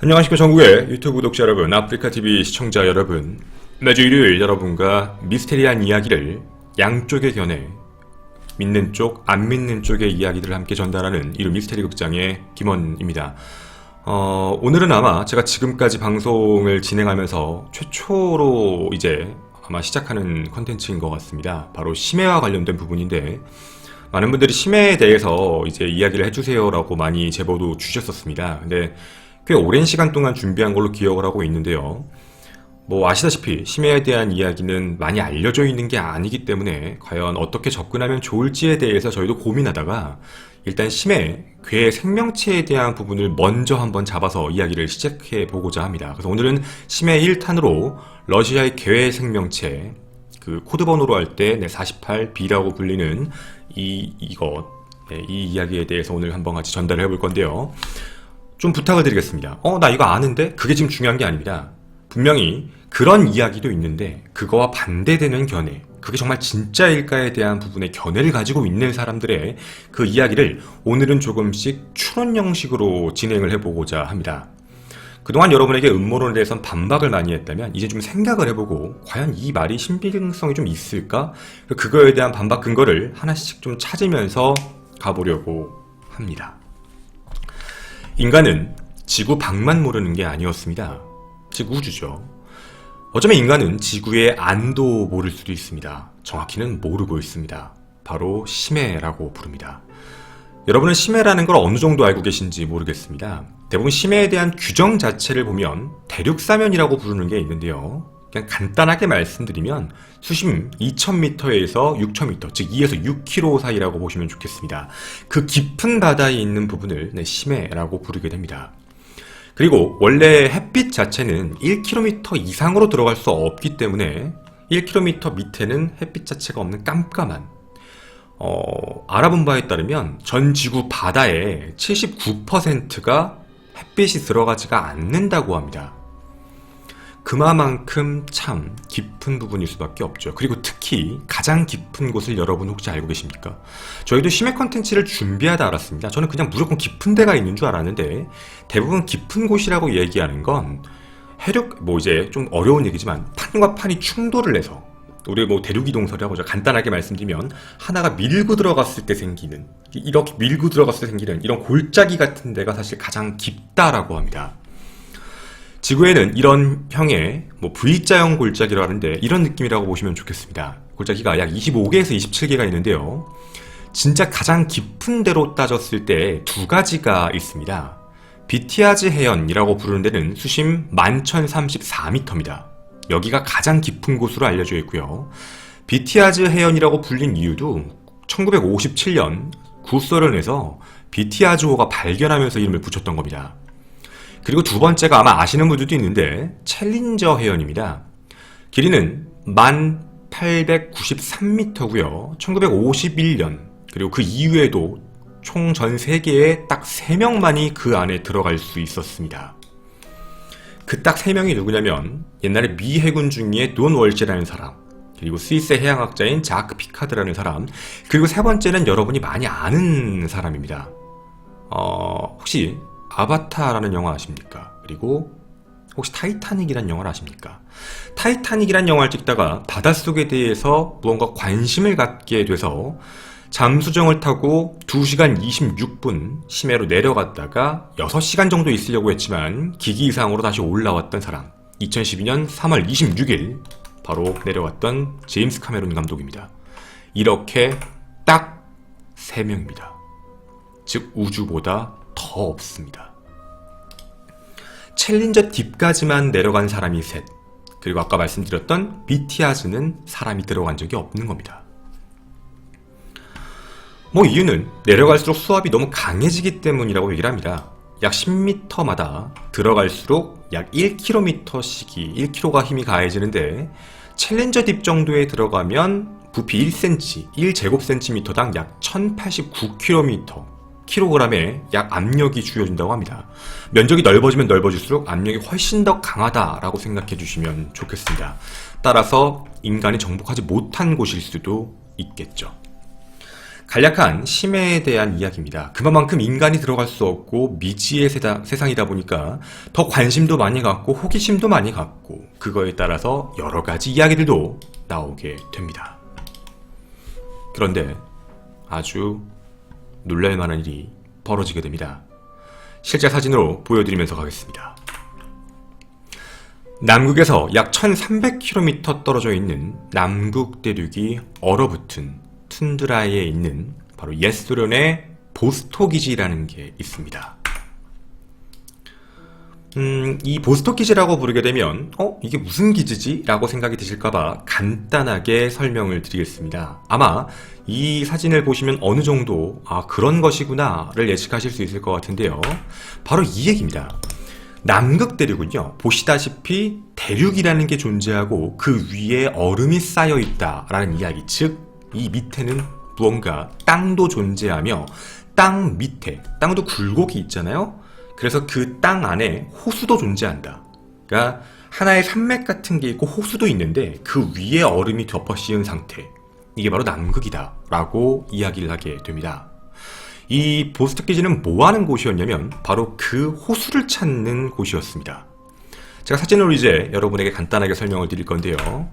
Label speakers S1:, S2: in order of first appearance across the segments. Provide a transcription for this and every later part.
S1: 안녕하십니까 전국의 유튜브 구독자 여러분, 아프리카TV 시청자 여러분. 매주 일요일 여러분과 미스테리한 이야기를 양쪽의 견해, 믿는 쪽, 안 믿는 쪽의 이야기들을 함께 전달하는 이름 미스테리 극장의 김원입니다. 오늘은 아마 제가 지금까지 방송을 진행하면서 최초로 이제 아마 시작하는 컨텐츠인 것 같습니다. 바로 심해와 관련된 부분인데, 많은 분들이 심해에 대해서 이제 이야기를 해주세요라고 많이 제보도 주셨었습니다. 근데 꽤 오랜 시간 동안 준비한 걸로 기억을 하고 있는데요. 뭐 아시다시피 심해에 대한 이야기는 많이 알려져 있는 게 아니기 때문에 과연 어떻게 접근하면 좋을지에 대해서 저희도 고민하다가 일단 심해, 괴의 생명체에 대한 부분을 먼저 한번 잡아서 이야기를 시작해 보고자 합니다. 그래서 오늘은 심해 1탄으로 러시아의 괴의 생명체, 그 코드번호로 할 때 48B라고 불리는 이 이야기에 대해서 오늘 한번 같이 전달을 해볼 건데요. 좀 부탁을 드리겠습니다. 나 이거 아는데? 그게 지금 중요한 게 아닙니다. 분명히 그런 이야기도 있는데 그거와 반대되는 견해, 그게 정말 진짜일까에 대한 부분의 견해를 가지고 있는 사람들의 그 이야기를 오늘은 조금씩 추론 형식으로 진행을 해보고자 합니다. 그동안 여러분에게 음모론에 대해서는 반박을 많이 했다면 이제 좀 생각을 해보고 과연 이 말이 신빙성이 좀 있을까? 그거에 대한 반박 근거를 하나씩 좀 찾으면서 가보려고 합니다. 인간은 지구 밖만 모르는 게 아니었습니다. 즉 우주죠. 어쩌면 인간은 지구의 안도 모를 수도 있습니다. 정확히는 모르고 있습니다. 바로 심해라고 부릅니다. 여러분은 심해라는 걸 어느 정도 알고 계신지 모르겠습니다. 대부분 심해에 대한 규정 자체를 보면 대륙사면이라고 부르는 게 있는데요. 그냥 간단하게 말씀드리면 수심 2000m에서 6000m, 즉 2에서 6km 사이라고 보시면 좋겠습니다. 그 깊은 바다에 있는 부분을 심해라고 부르게 됩니다. 그리고 원래 햇빛 자체는 1km 이상으로 들어갈 수 없기 때문에 1km 밑에는 햇빛 자체가 없는 깜깜한, 알아본 바에 따르면 전 지구 바다의 79%가 햇빛이 들어가지가 않는다고 합니다. 그만큼 참 깊은 부분일 수밖에 없죠. 그리고 특히 가장 깊은 곳을 여러분 혹시 알고 계십니까? 저희도 심해 컨텐츠를 준비하다 알았습니다. 저는 그냥 무조건 깊은 데가 있는 줄 알았는데 대부분 깊은 곳이라고 얘기하는 건 해륙, 이제 좀 어려운 얘기지만 판과 판이 충돌을 해서, 우리 대륙이동설이라고 간단하게 말씀드리면 하나가 밀고 들어갔을 때 생기는, 이렇게 밀고 들어갔을 때 생기는 이런 골짜기 같은 데가 사실 가장 깊다라고 합니다. 지구에는 이런 형의 V자형 골짜기라고 하는데 이런 느낌이라고 보시면 좋겠습니다. 골짜기가 약 25개에서 27개가 있는데요. 진짜 가장 깊은 데로 따졌을 때 두 가지가 있습니다. 비티아즈 해연이라고 부르는 데는 수심 11,034m입니다. 여기가 가장 깊은 곳으로 알려져 있고요. 비티아즈 해연이라고 불린 이유도 1957년 구소련에서 비티아즈호가 발견하면서 이름을 붙였던 겁니다. 그리고 두 번째가 아마 아시는 분들도 있는데 챌린저 해연입니다. 길이는 1893m고요. 1951년, 그리고 그 이후에도 총 전 세계에 딱 3명만이 그 안에 들어갈 수 있었습니다. 그 딱 3명이 누구냐면 옛날에 미 해군 중위의 돈 월시라는 사람, 그리고 스위스의 해양학자인 자크 피카드라는 사람, 그리고 세 번째는 여러분이 많이 아는 사람입니다. 혹시 아바타라는 영화 아십니까? 그리고 혹시 타이타닉이라는 영화를 아십니까? 타이타닉이라는 영화를 찍다가 바닷속에 대해서 무언가 관심을 갖게 돼서 잠수정을 타고 2시간 26분 심해로 내려갔다가 6시간 정도 있으려고 했지만 기기 이상으로 다시 올라왔던 사람, 2012년 3월 26일 바로 내려왔던 제임스 카메론 감독입니다. 이렇게 딱 3명입니다. 즉 우주보다 더 없습니다. 챌린저 딥까지만 내려간 사람이 셋, 그리고 아까 말씀드렸던 비티아즈는 사람이 들어간 적이 없는 겁니다. 이유는 내려갈수록 수압이 너무 강해지기 때문이라고 얘기를 합니다. 약 10m마다 들어갈수록 약 1km씩이 1kg가 힘이 가해지는데 챌린저 딥 정도에 들어가면 부피 1cm, 1제곱cm당 약 1089kg에 약 압력이 주어진다고 합니다. 면적이 넓어지면 넓어질수록 압력이 훨씬 더 강하다라고 생각해 주시면 좋겠습니다. 따라서 인간이 정복하지 못한 곳일 수도 있겠죠. 간략한 심해에 대한 이야기입니다. 그만큼 인간이 들어갈 수 없고 미지의 세상이다 보니까 더 관심도 많이 갖고 호기심도 많이 갖고 그거에 따라서 여러 가지 이야기들도 나오게 됩니다. 그런데 아주 놀랄만한 일이 벌어지게 됩니다. 실제 사진으로 보여드리면서 가겠습니다. 남극에서 약 1300km 떨어져 있는 남극 대륙이 얼어붙은 툰드라에 있는 바로 옛 소련의 보스톡 기지라는 게 있습니다. 이 보스톡 기지라고 부르게 되면 이게 무슨 기지지? 라고 생각이 드실까봐 간단하게 설명을 드리겠습니다. 아마 이 사진을 보시면 어느 정도 그런 것이구나 를 예측하실 수 있을 것 같은데요. 바로 이 얘기입니다. 남극 대륙은요, 보시다시피 대륙이라는 게 존재하고 그 위에 얼음이 쌓여 있다라는 이야기, 즉 이 밑에는 무언가 땅도 존재하며 땅 밑에, 땅도 굴곡이 있잖아요. 그래서 그 땅 안에 호수도 존재한다. 그러니까 하나의 산맥 같은 게 있고 호수도 있는데 그 위에 얼음이 덮어 씌운 상태, 이게 바로 남극이다 라고 이야기를 하게 됩니다. 이 보스톡 기지는 뭐 하는 곳이었냐면 바로 그 호수를 찾는 곳이었습니다. 제가 사진으로 이제 여러분에게 간단하게 설명을 드릴 건데요.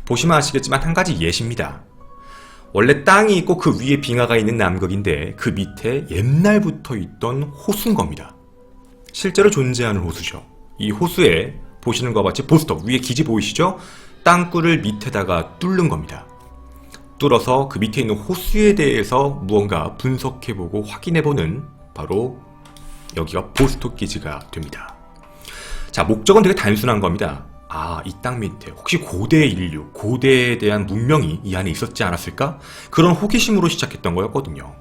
S1: 보시면 아시겠지만 한 가지 예시입니다. 원래 땅이 있고 그 위에 빙하가 있는 남극인데 그 밑에 옛날부터 있던 호수인 겁니다. 실제로 존재하는 호수죠. 이 호수에 보시는 것과 같이 보스톡 위에 기지 보이시죠? 땅굴을 밑에다가 뚫는 겁니다. 뚫어서 그 밑에 있는 호수에 대해서 무언가 분석해보고 확인해보는 바로 여기가 보스톡 기지가 됩니다. 자, 목적은 되게 단순한 겁니다. 이 땅 밑에 혹시 고대 인류, 고대에 대한 문명이 이 안에 있었지 않았을까? 그런 호기심으로 시작했던 거였거든요.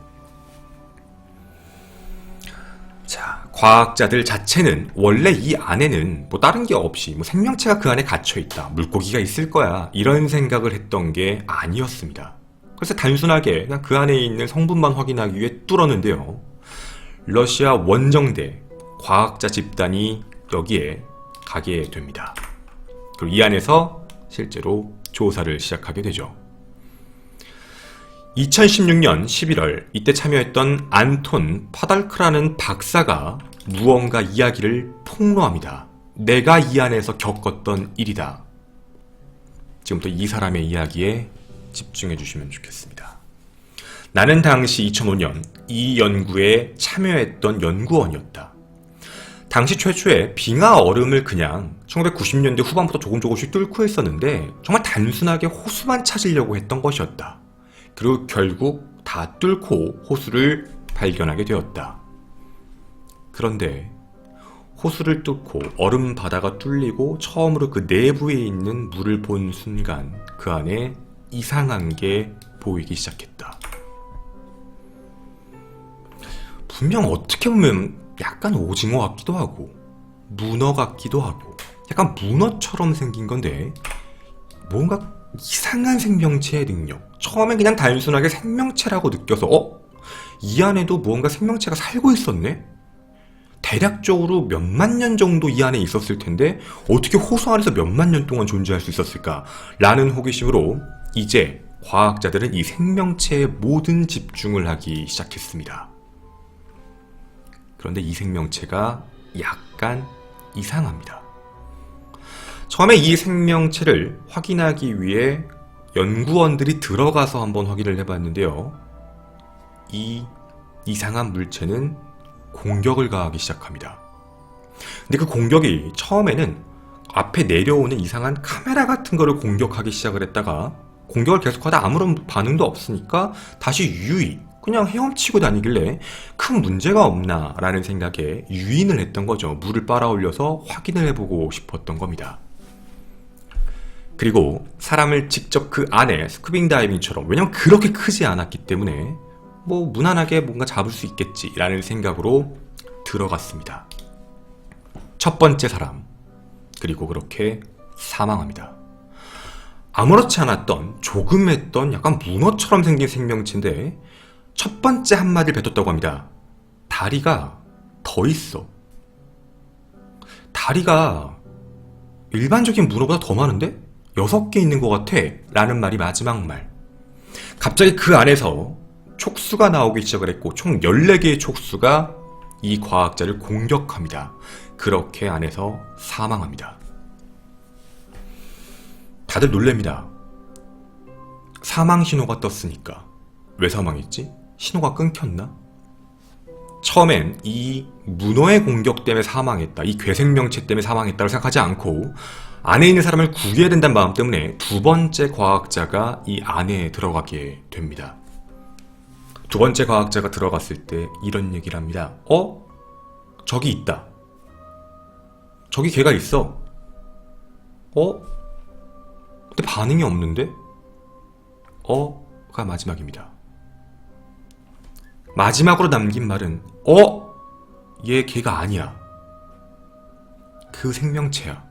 S1: 자, 과학자들 자체는 원래 이 안에는 다른 게 없이 생명체가 그 안에 갇혀있다, 물고기가 있을 거야, 이런 생각을 했던 게 아니었습니다. 그래서 단순하게 그냥 그 안에 있는 성분만 확인하기 위해 뚫었는데요. 러시아 원정대 과학자 집단이 여기에 가게 됩니다. 그리고 이 안에서 실제로 조사를 시작하게 되죠. 2016년 11월 이때 참여했던 안톤 파달크라는 박사가 무언가 이야기를 폭로합니다. 내가 이 안에서 겪었던 일이다. 지금부터 이 사람의 이야기에 집중해 주시면 좋겠습니다. 나는 당시 2005년 이 연구에 참여했던 연구원이었다. 당시 최초에 빙하 얼음을 그냥 1990년대 후반부터 조금씩 뚫고 있었는데 정말 단순하게 호수만 찾으려고 했던 것이었다. 그리고 결국 다 뚫고 호수를 발견하게 되었다. 그런데 호수를 뚫고 얼음 바다가 뚫리고 처음으로 그 내부에 있는 물을 본 순간 그 안에 이상한 게 보이기 시작했다. 분명 어떻게 보면 약간 오징어 같기도 하고 문어 같기도 하고 약간 문어처럼 생긴 건데 뭔가 이상한 생명체의 능력. 처음엔 그냥 단순하게 생명체라고 느껴서 이 안에도 무언가 생명체가 살고 있었네? 대략적으로 몇만 년 정도 이 안에 있었을 텐데 어떻게 호수 안에서 몇만 년 동안 존재할 수 있었을까? 라는 호기심으로 이제 과학자들은 이 생명체에 모든 집중을 하기 시작했습니다. 그런데 이 생명체가 약간 이상합니다. 처음에 이 생명체를 확인하기 위해 연구원들이 들어가서 한번 확인을 해봤는데요. 이 이상한 물체는 공격을 가하기 시작합니다. 근데 그 공격이 처음에는 앞에 내려오는 이상한 카메라 같은 거를 공격하기 시작을 했다가 공격을 계속하다 아무런 반응도 없으니까 다시 유의, 그냥 헤엄치고 다니길래 큰 문제가 없나 라는 생각에 유인을 했던 거죠. 물을 빨아 올려서 확인을 해보고 싶었던 겁니다. 그리고 사람을 직접 그 안에 스쿠빙 다이빙처럼, 왜냐면 그렇게 크지 않았기 때문에 무난하게 뭔가 잡을 수 있겠지 라는 생각으로 들어갔습니다. 첫 번째 사람, 그리고 그렇게 사망합니다. 아무렇지 않았던 조그맸던 약간 문어처럼 생긴 생명체인데 첫 번째 한마디를 뱉었다고 합니다. 다리가 더 있어. 다리가 일반적인 문어보다 더 많은데? 6개 있는 것 같아 라는 말이 마지막 말. 갑자기 그 안에서 촉수가 나오기 시작을 했고 총 14개의 촉수가 이 과학자를 공격합니다. 그렇게 안에서 사망합니다. 다들 놀랍니다. 사망 신호가 떴으니까. 왜 사망했지? 신호가 끊겼나? 처음엔 이 문어의 공격 때문에 사망했다, 이 괴생명체 때문에 사망했다고 생각하지 않고 안에 있는 사람을 구해야 된다는 마음 때문에 두 번째 과학자가 이 안에 들어가게 됩니다. 두 번째 과학자가 들어갔을 때 이런 얘기를 합니다. 저기 있다. 저기 걔가 있어. 근데 반응이 없는데? 가 마지막입니다. 마지막으로 남긴 말은 얘 걔가 아니야. 그 생명체야.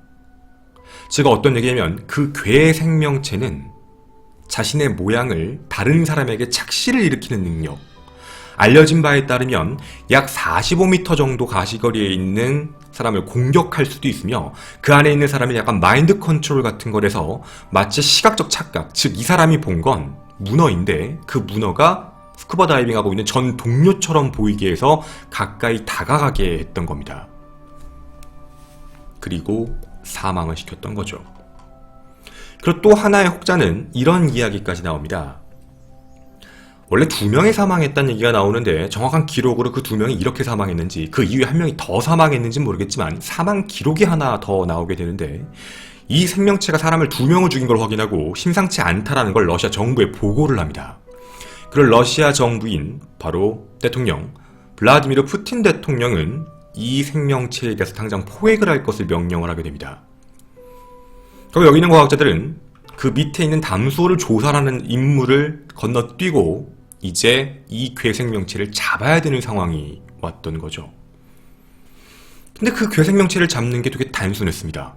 S1: 제가 어떤 얘기냐면 그 괴 생명체는 자신의 모양을 다른 사람에게 착시를 일으키는 능력, 알려진 바에 따르면 약 45m 정도 가시거리에 있는 사람을 공격할 수도 있으며 그 안에 있는 사람이 약간 마인드 컨트롤 같은 거라서 마치 시각적 착각, 즉 이 사람이 본 건 문어인데 그 문어가 스쿠버 다이빙하고 있는 전 동료처럼 보이게 해서 가까이 다가가게 했던 겁니다. 그리고 사망을 시켰던 거죠. 그리고 또 하나의 혹자는 이런 이야기까지 나옵니다. 원래 2명이 사망했다는 얘기가 나오는데 정확한 기록으로 그 2명이 이렇게 사망했는지 그 이후에 1명이 더 사망했는지는 모르겠지만 사망 기록이 하나 더 나오게 되는데 이 생명체가 사람을 2명을 죽인 걸 확인하고 심상치 않다라는 걸 러시아 정부에 보고를 합니다. 그리고 러시아 정부인 바로 대통령 블라디미르 푸틴 대통령은 이 생명체에 대해서 당장 포획을 할 것을 명령을 하게 됩니다. 그리고 여기 있는 과학자들은 그 밑에 있는 담소를 조사하는 임무를 건너뛰고 이제 이 괴생명체를 잡아야 되는 상황이 왔던 거죠. 근데 그 괴생명체를 잡는 게 되게 단순했습니다.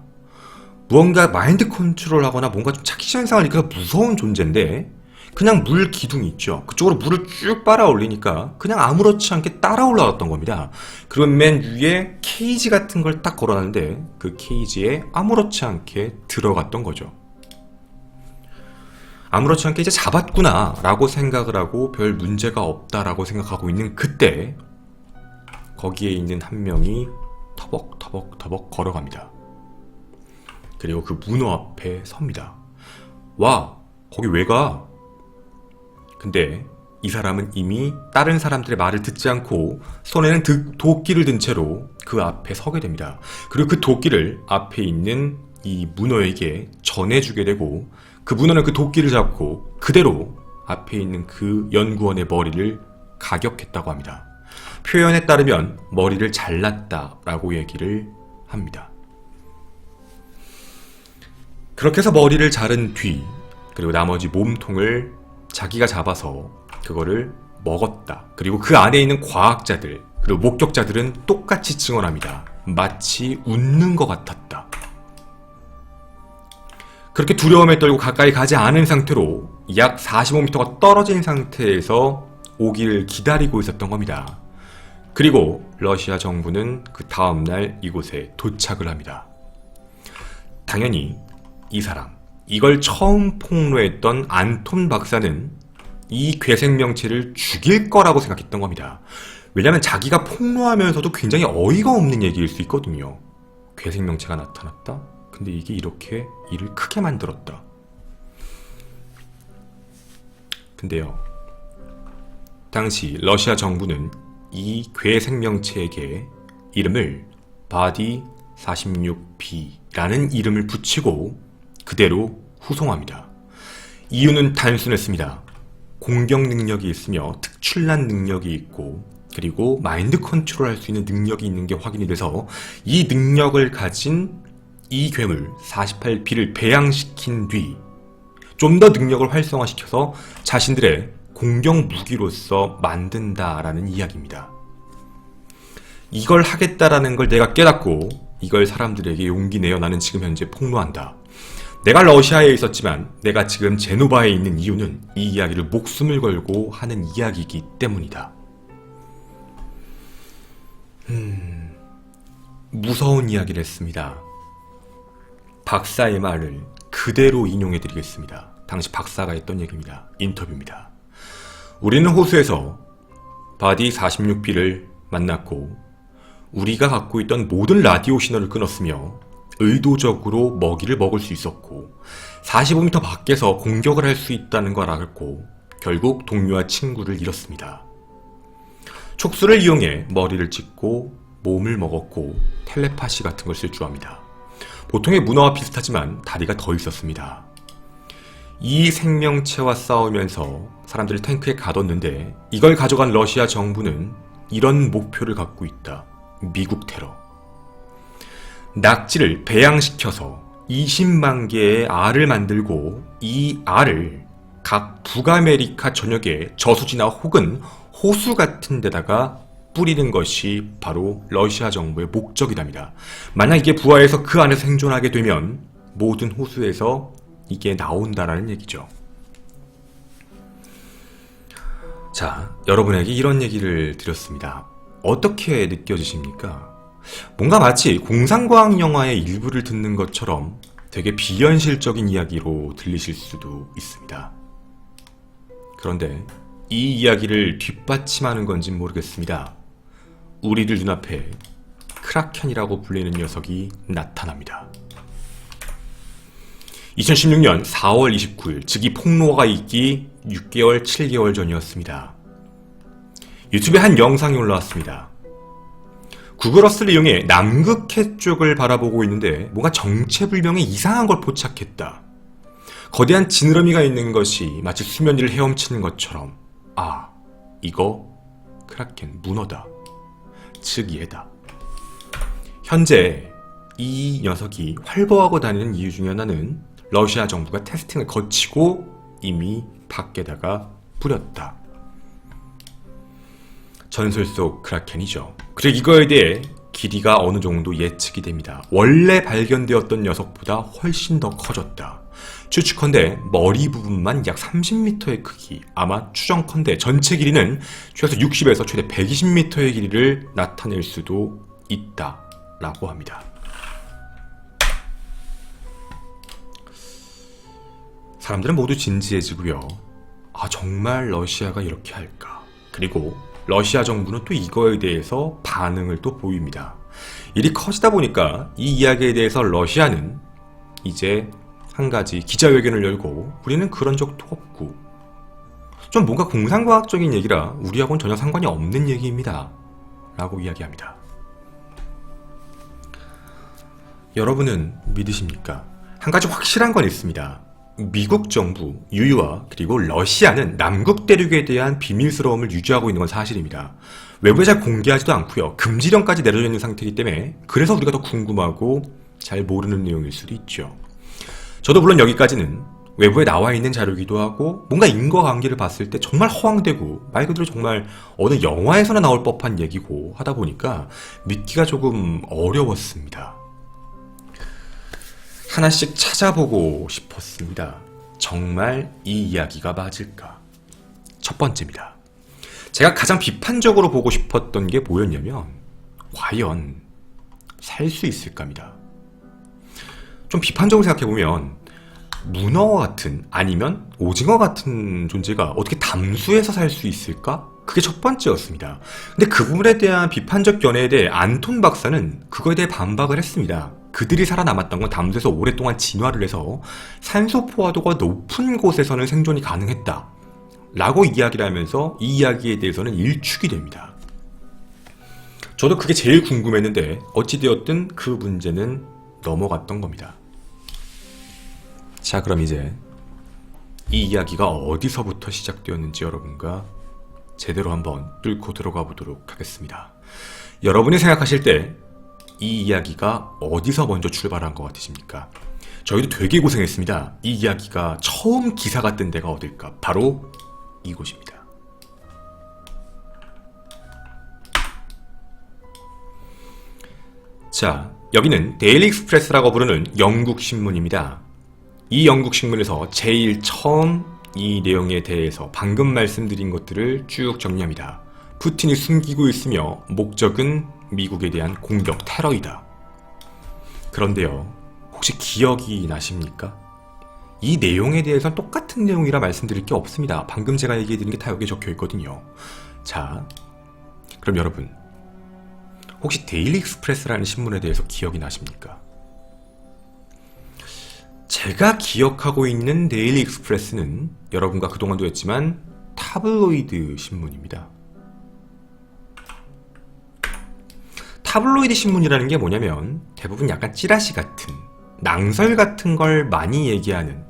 S1: 무언가 마인드 컨트롤하거나 뭔가 좀 착시 현상을 일으켜서 무서운 존재인데 그냥 물 기둥이 있죠. 그쪽으로 물을 쭉 빨아 올리니까 그냥 아무렇지 않게 따라 올라갔던 겁니다. 그리고 맨 위에 케이지 같은 걸 딱 걸어놨는데 그 케이지에 아무렇지 않게 들어갔던 거죠. 아무렇지 않게 이제 잡았구나 라고 생각을 하고 별 문제가 없다라고 생각하고 있는 그때 거기에 있는 한 명이 터벅터벅터벅 걸어갑니다. 그리고 그 문어 앞에 섭니다. 와, 거기 왜 가? 근데 이 사람은 이미 다른 사람들의 말을 듣지 않고 손에는 도끼를 든 채로 그 앞에 서게 됩니다. 그리고 그 도끼를 앞에 있는 이 문어에게 전해주게 되고 그 문어는 그 도끼를 잡고 그대로 앞에 있는 그 연구원의 머리를 가격했다고 합니다. 표현에 따르면 머리를 잘랐다라고 얘기를 합니다. 그렇게 해서 머리를 자른 뒤 그리고 나머지 몸통을 자기가 잡아서 그거를 먹었다. 그리고 그 안에 있는 과학자들 그리고 목격자들은 똑같이 증언합니다. 마치 웃는 것 같았다. 그렇게 두려움에 떨고 가까이 가지 않은 상태로 약 45m가 떨어진 상태에서 오기를 기다리고 있었던 겁니다. 그리고 러시아 정부는 그 다음날 이곳에 도착을 합니다. 당연히 이 사람, 이걸 처음 폭로했던 안톤 박사는 이 괴생명체를 죽일 거라고 생각했던 겁니다. 왜냐하면 자기가 폭로하면서도 굉장히 어이가 없는 얘기일 수 있거든요. 괴생명체가 나타났다? 근데 이게 이렇게 일을 크게 만들었다. 근데요, 당시 러시아 정부는 이 괴생명체에게 이름을 바디 46B라는 이름을 붙이고 그대로 후송합니다. 이유는 단순했습니다. 공격 능력이 있으며 특출난 능력이 있고 그리고 마인드 컨트롤 할 수 있는 능력이 있는 게 확인이 돼서 이 능력을 가진 이 괴물 48B를 배양시킨 뒤 좀 더 능력을 활성화시켜서 자신들의 공격 무기로서 만든다라는 이야기입니다. 이걸 하겠다라는 걸 내가 깨닫고 이걸 사람들에게 용기 내어 나는 지금 현재 폭로한다. 내가 러시아에 있었지만 내가 지금 제노바에 있는 이유는 이 이야기를 목숨을 걸고 하는 이야기이기 때문이다. 무서운 이야기를 했습니다. 박사의 말을 그대로 인용해드리겠습니다. 당시 박사가 했던 얘기입니다. 인터뷰입니다. 우리는 호수에서 바디 46B를 만났고 우리가 갖고 있던 모든 라디오 신호를 끊었으며 의도적으로 먹이를 먹을 수 있었고 45m 밖에서 공격을 할 수 있다는 걸 알았고 결국 동료와 친구를 잃었습니다. 촉수를 이용해 머리를 찍고 몸을 먹었고 텔레파시 같은 걸 쓸 줄 압니다. 보통의 문어와 비슷하지만 다리가 더 있었습니다. 이 생명체와 싸우면서 사람들을 탱크에 가뒀는데 이걸 가져간 러시아 정부는 이런 목표를 갖고 있다. 미국 테러. 낙지를 배양시켜서 20만 개의 알을 만들고 이 알을 각 북아메리카 전역의 저수지나 혹은 호수 같은 데다가 뿌리는 것이 바로 러시아 정부의 목적이랍니다. 만약 이게 부하해서 그 안에서 생존하게 되면 모든 호수에서 이게 나온다라는 얘기죠. 자, 여러분에게 이런 얘기를 드렸습니다. 어떻게 느껴지십니까? 뭔가 마치 공상과학 영화의 일부를 듣는 것처럼 되게 비현실적인 이야기로 들리실 수도 있습니다. 그런데 이 이야기를 뒷받침하는 건진 모르겠습니다. 우리들 눈앞에 크라켄이라고 불리는 녀석이 나타납니다. 2016년 4월 29일, 즉 이 폭로가 있기 6개월, 7개월 전이었습니다. 유튜브에 한 영상이 올라왔습니다. 구글어스를 이용해 남극해 쪽을 바라보고 있는데 뭔가 정체불명의 이상한 걸 포착했다. 거대한 지느러미가 있는 것이 마치 수면 위를 헤엄치는 것처럼 아, 이거 크라켄 문어다. 즉 얘다. 현재 이 녀석이 활보하고 다니는 이유 중에 하나는 러시아 정부가 테스팅을 거치고 이미 밖에다가 뿌렸다. 전설 속 크라켄이죠. 그리고 이거에 대해 길이가 어느 정도 예측이 됩니다. 원래 발견되었던 녀석보다 훨씬 더 커졌다. 추측컨대 머리 부분만 약 30m의 크기, 아마 추정컨대 전체 길이는 최소 60에서 최대 120m의 길이를 나타낼 수도 있다라고 합니다. 사람들은 모두 진지해지고요. 아, 정말 러시아가 이렇게 할까? 그리고 러시아 정부는 또 이거에 대해서 반응을 또 보입니다. 일이 커지다 보니까 이 이야기에 대해서 러시아는 이제 한 가지 기자회견을 열고 우리는 그런 적도 없고 좀 뭔가 공상과학적인 얘기라 우리하고는 전혀 상관이 없는 얘기입니다. 라고 이야기합니다. 여러분은 믿으십니까? 한 가지 확실한 건 있습니다. 미국 정부, 유유와 그리고 러시아는 남극 대륙에 대한 비밀스러움을 유지하고 있는 건 사실입니다. 외부에 잘 공개하지도 않고요. 금지령까지 내려져 있는 상태이기 때문에 그래서 우리가 더 궁금하고 잘 모르는 내용일 수도 있죠. 저도 물론 여기까지는 외부에 나와 있는 자료이기도 하고 뭔가 인과관계를 봤을 때 정말 허황되고 말 그대로 정말 어느 영화에서나 나올 법한 얘기고 하다 보니까 믿기가 조금 어려웠습니다. 하나씩 찾아보고 싶었습니다. 정말 이 이야기가 맞을까? 첫 번째입니다. 제가 가장 비판적으로 보고 싶었던 게 뭐였냐면 과연 살 수 있을까입니다. 좀 비판적으로 생각해보면 문어와 같은 아니면 오징어 같은 존재가 어떻게 담수에서 살 수 있을까? 그게 첫 번째였습니다. 근데 그 부분에 대한 비판적 견해에 대해 안톤 박사는 그거에 대해 반박을 했습니다. 그들이 살아남았던 건 담수에서 오랫동안 진화를 해서 산소 포화도가 높은 곳에서는 생존이 가능했다 라고 이야기를 하면서 이 이야기에 대해서는 일축이 됩니다. 저도 그게 제일 궁금했는데 어찌되었든 그 문제는 넘어갔던 겁니다. 자, 그럼 이제 이 이야기가 어디서부터 시작되었는지 여러분과 제대로 한번 뚫고 들어가 보도록 하겠습니다. 여러분이 생각하실 때 이 이야기가 어디서 먼저 출발한 것 같으십니까? 저희도 되게 고생했습니다. 이 이야기가 처음 기사가 뜬 데가 어딜까? 바로 이곳입니다. 자, 여기는 데일리 익스프레스라고 부르는 영국 신문입니다. 이 영국 신문에서 제일 처음 이 내용에 대해서 방금 말씀드린 것들을 쭉 정리합니다. 푸틴이 숨기고 있으며 목적은 미국에 대한 공격, 테러이다. 그런데요, 혹시 기억이 나십니까? 이 내용에 대해서는 똑같은 내용이라 말씀드릴 게 없습니다. 방금 제가 얘기해드린 게 다 여기에 적혀 있거든요. 자, 그럼 여러분 혹시 데일리 익스프레스라는 신문에 대해서 기억이 나십니까? 제가 기억하고 있는 데일리 익스프레스는 여러분과 그동안도 했지만 타블로이드 신문입니다. 타블로이드 신문이라는 게 뭐냐면 대부분 약간 찌라시 같은, 낭설 같은 걸 많이 얘기하는,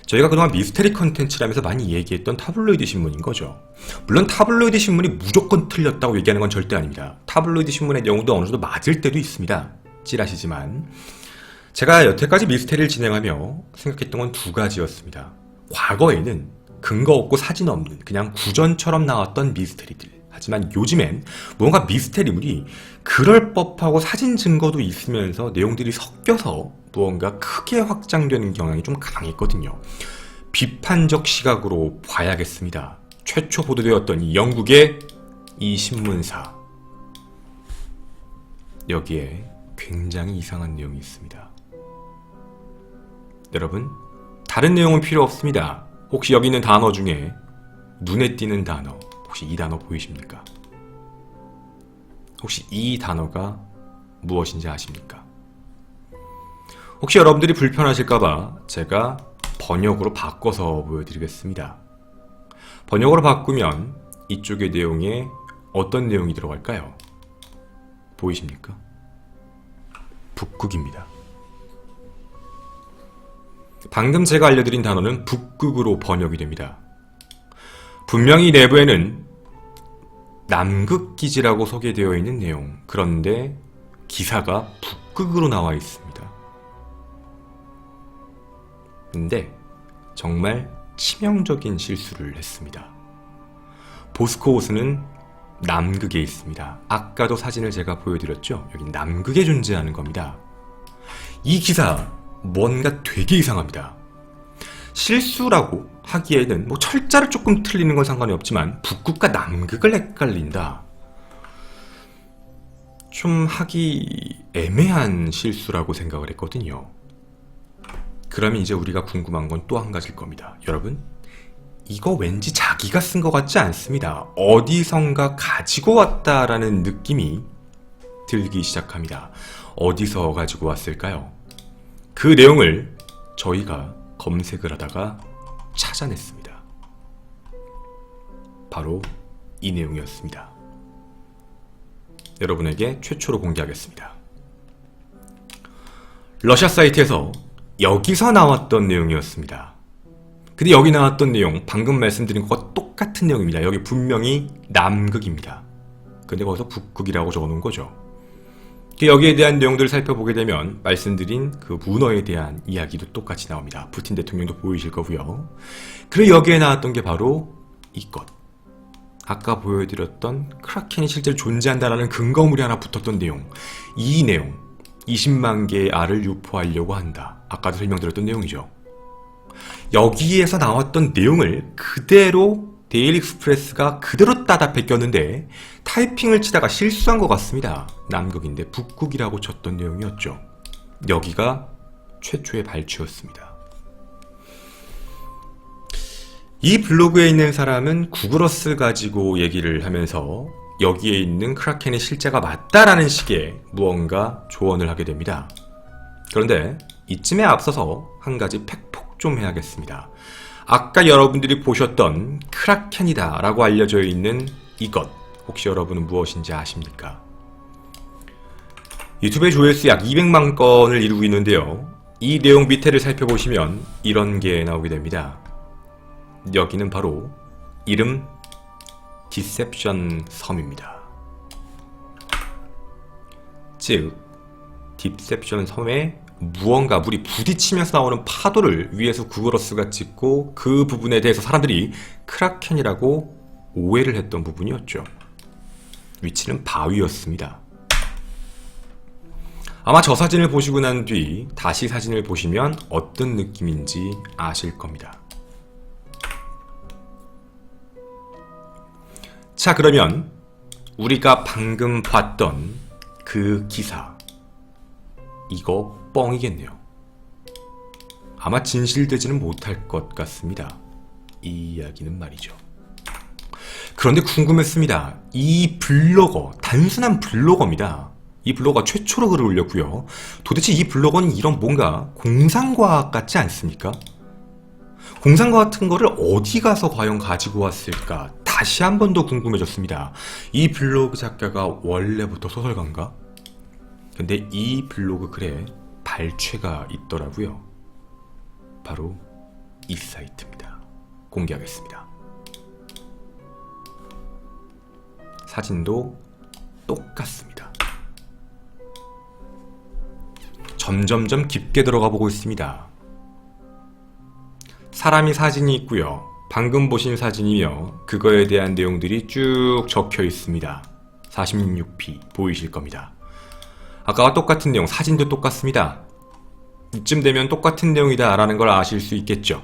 S1: 저희가 그동안 미스테리 컨텐츠라면서 많이 얘기했던 타블로이드 신문인 거죠. 물론 타블로이드 신문이 무조건 틀렸다고 얘기하는 건 절대 아닙니다. 타블로이드 신문의 내용도 어느 정도 맞을 때도 있습니다. 찌라시지만 제가 여태까지 미스테리를 진행하며 생각했던 건 두 가지였습니다. 과거에는 근거 없고 사진 없는 그냥 구전처럼 나왔던 미스테리들, 하지만 요즘엔 뭔가 미스테리물이 그럴 법하고 사진 증거도 있으면서 내용들이 섞여서 무언가 크게 확장되는 경향이 좀 강했거든요. 비판적 시각으로 봐야겠습니다. 최초 보도되었던 이 영국의 이 신문사, 여기에 굉장히 이상한 내용이 있습니다. 여러분, 다른 내용은 필요 없습니다. 혹시 여기 있는 단어 중에 눈에 띄는 단어, 혹시 이 단어 보이십니까? 혹시 이 단어가 무엇인지 아십니까? 혹시 여러분들이 불편하실까봐 제가 번역으로 바꿔서 보여드리겠습니다. 번역으로 바꾸면 이쪽의 내용에 어떤 내용이 들어갈까요? 보이십니까? 북극입니다. 방금 제가 알려드린 단어는 북극으로 번역이 됩니다. 분명히 내부에는 남극기지라고 소개되어 있는 내용, 그런데 기사가 북극으로 나와 있습니다. 근데 정말 치명적인 실수를 했습니다. 보스코호스는 남극에 있습니다. 아까도 사진을 제가 보여드렸죠? 여기 남극에 존재하는 겁니다. 이 기사 뭔가 되게 이상합니다. 실수라고 하기에는 뭐 철자를 조금 틀리는 건 상관이 없지만 북극과 남극을 헷갈린다, 좀 하기 애매한 실수라고 생각을 했거든요. 그러면 이제 우리가 궁금한 건 또 한 가지일 겁니다. 여러분, 이거 왠지 자기가 쓴 것 같지 않습니다. 어디선가 가지고 왔다라는 느낌이 들기 시작합니다. 어디서 가지고 왔을까요? 그 내용을 저희가 검색을 하다가 찾아냈습니다. 바로 이 내용이었습니다. 여러분에게 최초로 공개하겠습니다. 러시아 사이트에서 여기서 나왔던 내용이었습니다. 근데 여기 나왔던 내용, 방금 말씀드린 것과 똑같은 내용입니다. 여기 분명히 남극입니다. 근데 거기서 북극이라고 적어놓은 거죠. 여기에 대한 내용들을 살펴보게 되면 말씀드린 그 문어에 대한 이야기도 똑같이 나옵니다. 푸틴 대통령도 보이실 거고요. 그리고 여기에 나왔던 게 바로 이것, 아까 보여드렸던 크라켄이 실제로 존재한다는 근거물이 하나 붙었던 내용, 이 내용, 20만 개의 알을 유포하려고 한다, 아까도 설명드렸던 내용이죠. 여기에서 나왔던 내용을 그대로 데일리 익스프레스가 그대로 따다 베꼈는데 타이핑을 치다가 실수한 것 같습니다. 남극인데 북극이라고 쳤던 내용이었죠. 여기가 최초의 발췌였습니다. 이 블로그에 있는 사람은 구글어스 가지고 얘기를 하면서 여기에 있는 크라켄의 실제가 맞다라는 식의 무언가 조언을 하게 됩니다. 그런데 이쯤에 앞서서 한 가지 팩폭 좀 해야겠습니다. 아까 여러분들이 보셨던 크라켄이다 라고 알려져 있는 이것, 혹시 여러분은 무엇인지 아십니까? 유튜브의 조회수 약 200만 건을 이루고 있는데요. 이 내용 밑에를 살펴보시면 이런 게 나오게 됩니다. 여기는 바로 이름 디셉션 섬입니다. 즉 디셉션 섬에 무언가 물이 부딪히면서 나오는 파도를 위에서 구글어스가 찍고 그 부분에 대해서 사람들이 크라켄이라고 오해를 했던 부분이었죠. 위치는 바위였습니다. 아마 저 사진을 보시고 난 뒤 다시 사진을 보시면 어떤 느낌인지 아실 겁니다. 자, 그러면 우리가 방금 봤던 그 기사, 이거 뻥이겠네요. 아마 진실되지는 못할 것 같습니다. 이 이야기는 말이죠. 그런데 궁금했습니다. 이 블로거, 단순한 블로거입니다. 이 블로거가 최초로 글을 올렸고요. 도대체 이 블로거는 이런 뭔가 공상과학 같지 않습니까? 공상과학 같은 거를 어디 가서 과연 가지고 왔을까? 다시 한 번 더 궁금해졌습니다. 이 블로그 작가가 원래부터 소설가인가? 근데 이 블로그 글에 발췌가 있더라고요. 바로 이 사이트입니다. 공개하겠습니다. 사진도 똑같습니다. 점점점 깊게 들어가 보고 있습니다. 사람이 사진이 있고요. 방금 보신 사진이며 그거에 대한 내용들이 쭉 적혀 있습니다. 46p 보이실 겁니다. 아까와 똑같은 내용, 사진도 똑같습니다. 이쯤 되면 똑같은 내용이다 라는 걸 아실 수 있겠죠.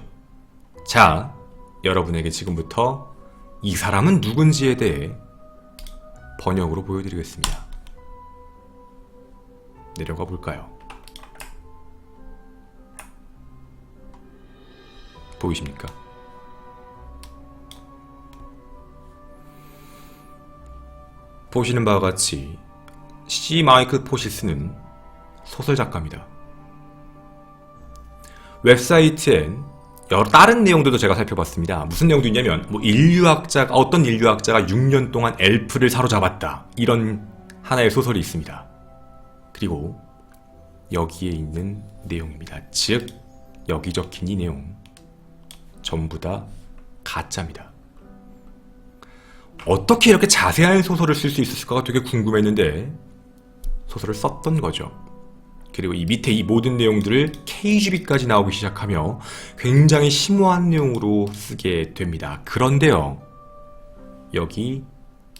S1: 자, 여러분에게 지금부터 이 사람은 누군지에 대해 번역으로 보여드리겠습니다. 내려가 볼까요? 보이십니까? 보시는 바와 같이 C. 마이클 포시스는 소설작가입니다. 웹사이트엔 여러 다른 내용들도 제가 살펴봤습니다. 무슨 내용도 있냐면 어떤 인류학자가 6년 동안 엘프를 사로잡았다. 이런 하나의 소설이 있습니다. 그리고 여기에 있는 내용입니다. 즉 여기 적힌 이 내용 전부 다 가짜입니다. 어떻게 이렇게 자세한 소설을 쓸 수 있을까가 되게 궁금했는데 소설을 썼던 거죠. 그리고 이 밑에 이 모든 내용들을 KGB까지 나오기 시작하며 굉장히 심오한 내용으로 쓰게 됩니다. 그런데요, 여기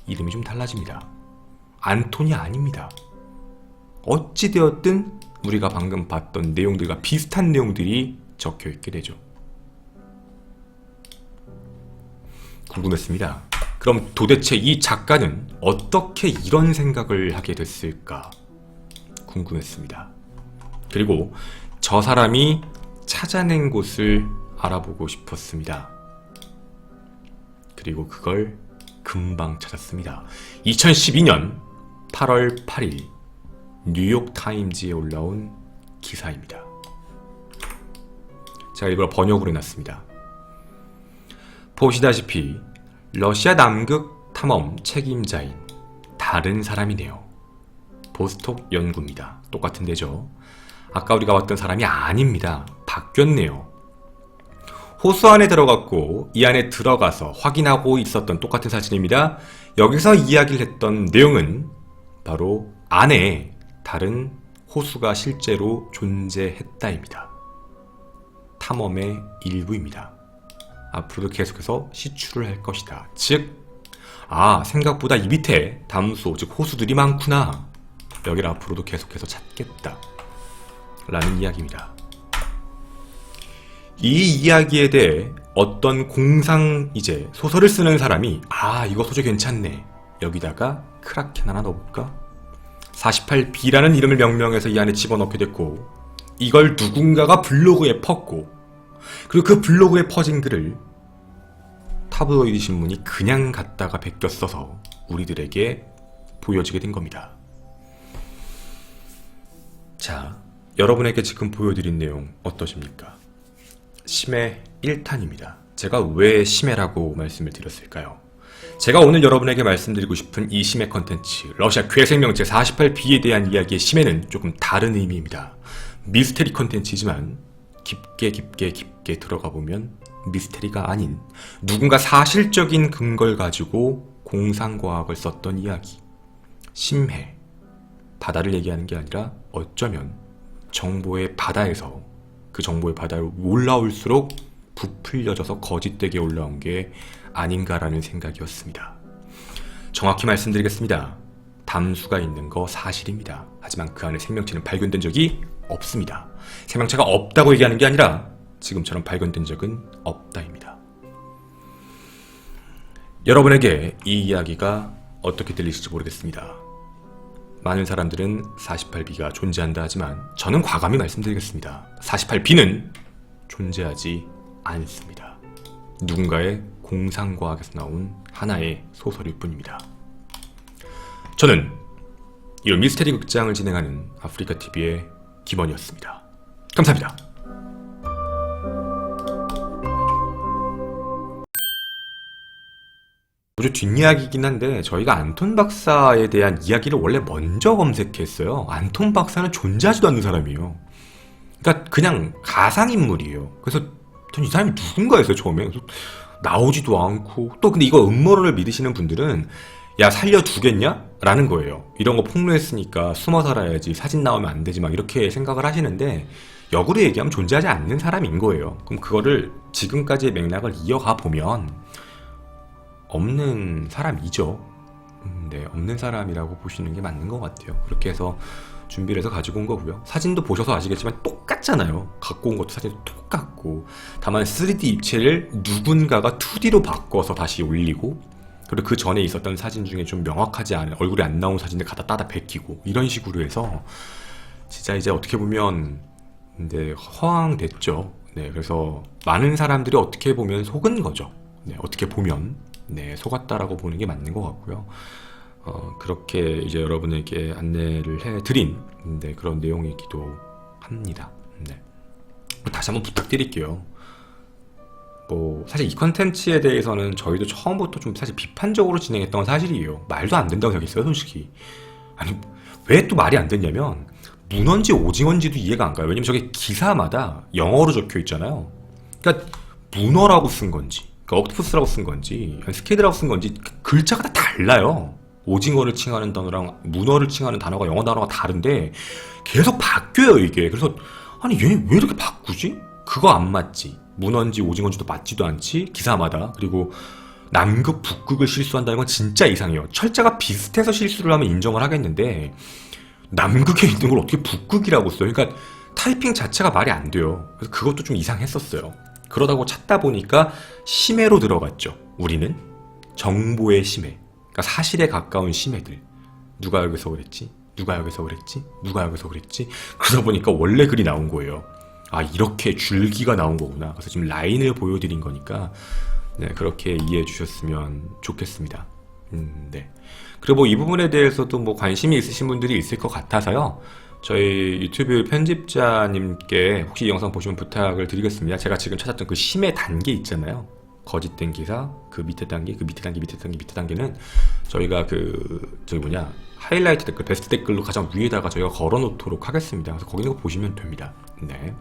S1: 이름이 좀 달라집니다. 안톤이 아닙니다. 어찌되었든 우리가 방금 봤던 내용들과 비슷한 내용들이 적혀 있게 되죠. 궁금했습니다. 그럼 도대체 이 작가는 어떻게 이런 생각을 하게 됐을까? 궁금했습니다. 그리고 저 사람이 찾아낸 곳을 알아보고 싶었습니다. 그리고 그걸 금방 찾았습니다. 2012년 8월 8일 뉴욕 타임즈에 올라온 기사입니다. 제가 이걸 번역으로 해놨습니다. 보시다시피 러시아 남극 탐험 책임자인 다른 사람이네요. 보스톡 연구입니다. 똑같은 데죠. 아까 우리가 봤던 사람이 아닙니다. 바뀌었네요. 호수 안에 들어갔고 이 안에 들어가서 확인하고 있었던 똑같은 사진입니다. 여기서 이야기를 했던 내용은 바로 안에 다른 호수가 실제로 존재했다입니다. 탐험의 일부입니다. 앞으로도 계속해서 시추를 할 것이다. 즉, 생각보다 이 밑에 담소, 즉 호수들이 많구나. 여기를 앞으로도 계속해서 찾겠다. 라는 이야기입니다. 이 이야기에 대해 어떤 소설을 쓰는 사람이 이거 소재 괜찮네. 여기다가 크라켄 하나 넣어볼까? 48B라는 이름을 명명해서 이 안에 집어넣게 됐고 이걸 누군가가 블로그에 펐고 그리고 그 블로그에 퍼진 글을 타블로이드 신문이 그냥 갖다가 베껴 써서 우리들에게 보여지게 된 겁니다. 자, 여러분에게 지금 보여드린 내용 어떠십니까? 심해 1탄입니다. 제가 왜 심해라고 말씀을 드렸을까요? 제가 오늘 여러분에게 말씀드리고 싶은 이 심해 컨텐츠, 러시아 괴생명체 48B에 대한 이야기의 심해는 조금 다른 의미입니다. 미스테리 컨텐츠지만 깊게 들어가 보면 미스테리가 아닌 누군가 사실적인 근거를 가지고 공상과학을 썼던 이야기. 심해. 바다를 얘기하는 게 아니라 어쩌면 정보의 바다에서 그 정보의 바다로 올라올수록 부풀려져서 거짓되게 올라온 게 아닌가라는 생각이었습니다. 정확히 말씀드리겠습니다. 담수가 있는 거 사실입니다. 하지만 그 안에 생명체는 발견된 적이 없습니다. 생명체가 없다고 얘기하는 게 아니라 지금처럼 발견된 적은 없다입니다. 여러분에게 이 이야기가 어떻게 들리실지 모르겠습니다. 많은 사람들은 48B가 존재한다 하지만 저는 과감히 말씀드리겠습니다. 48B는 존재하지 않습니다. 누군가의 공상과학에서 나온 하나의 소설일 뿐입니다. 저는 이런 미스테리 극장을 진행하는 아프리카TV의 김원이었습니다. 감사합니다. 아주 뒷이야기이긴 한데 저희가 안톤 박사에 대한 이야기를 원래 먼저 검색했어요. 안톤 박사는 존재하지도 않는 사람이에요. 그러니까 그냥 가상인물이에요. 그래서 전 이 사람이 누군가 했어요, 처음에. 그래서 나오지도 않고. 또 근데 이거 음모론을 믿으시는 분들은 야, 살려두겠냐? 라는 거예요. 이런 거 폭로했으니까 숨어 살아야지, 사진 나오면 안 되지, 막 이렇게 생각을 하시는데 역으로 얘기하면 존재하지 않는 사람인 거예요. 그럼 그거를 지금까지의 맥락을 이어가 보면 없는 사람이죠. 네, 없는 사람이라고 보시는 게 맞는 것 같아요. 그렇게 해서 준비를 해서 가지고 온 거고요. 사진도 보셔서 아시겠지만 똑같잖아요. 갖고 온 것도 사진도 똑같고, 다만 3D 입체를 누군가가 2D로 바꿔서 다시 올리고, 그리고 그 전에 있었던 사진 중에 좀 명확하지 않은, 얼굴이 안 나온 사진을 갖다 따다 베끼고, 이런 식으로 해서 진짜 이제 어떻게 보면 근데 허황됐죠. 네, 그래서 많은 사람들이 어떻게 보면 속은 거죠. 네, 어떻게 보면 속았다라고 보는 게 맞는 것 같고요. 그렇게 이제 여러분에게 안내를 해드린 그런 내용이기도 합니다. 네. 다시 한번 부탁드릴게요. 뭐 사실 이 컨텐츠에 대해서는 저희도 처음부터 좀 사실 비판적으로 진행했던 건 사실이에요. 말도 안 된다고 생각했어요, 솔직히. 아니, 왜 또 말이 안 됐냐면 문어인지 오징어인지도 이해가 안 가요. 왜냐면 저게 기사마다 영어로 적혀 있잖아요. 그러니까 문어라고 쓴 건지, 그러니까 옥토퍼스라고 쓴 건지, 스퀴드라고 쓴 건지 글자가 다 달라요. 오징어를 칭하는 단어랑 문어를 칭하는 단어가 영어 단어가 다른데 계속 바뀌어요, 이게. 그래서 아니 얘 왜 이렇게 바꾸지? 그거 안 맞지. 문어인지 오징어인지도 맞지도 않지. 기사마다. 그리고 남극 북극을 실수한다는 건 진짜 이상해요. 철자가 비슷해서 실수를 하면 인정을 하겠는데 남극에 있는 걸 어떻게 북극이라고 써요? 그러니까 타이핑 자체가 말이 안 돼요. 그래서 그것도 좀 이상했었어요. 그러다고 찾다 보니까 심해로 들어갔죠. 우리는 정보의 심해, 그러니까 사실에 가까운 심해들. 누가 여기서 그랬지? 누가 여기서 그랬지? 누가 여기서 그랬지? 그러다 보니까 원래 글이 나온 거예요. 아, 이렇게 줄기가 나온 거구나. 그래서 지금 라인을 보여드린 거니까 그렇게 이해해 주셨으면 좋겠습니다. 네. 그리고 뭐 이 부분에 대해서도 뭐 관심이 있으신 분들이 있을 것 같아서요. 저희 유튜브 편집자님께 혹시 이 영상 보시면 부탁을 드리겠습니다. 제가 지금 찾았던 그 심의 단계 있잖아요. 거짓된 기사, 그 밑에 단계, 그 밑에 단계, 밑에 단계, 밑에 단계는 저희가 하이라이트 댓글, 베스트 댓글로 가장 위에다가 저희가 걸어 놓도록 하겠습니다. 그래서 거기 있는 거 보시면 됩니다. 네.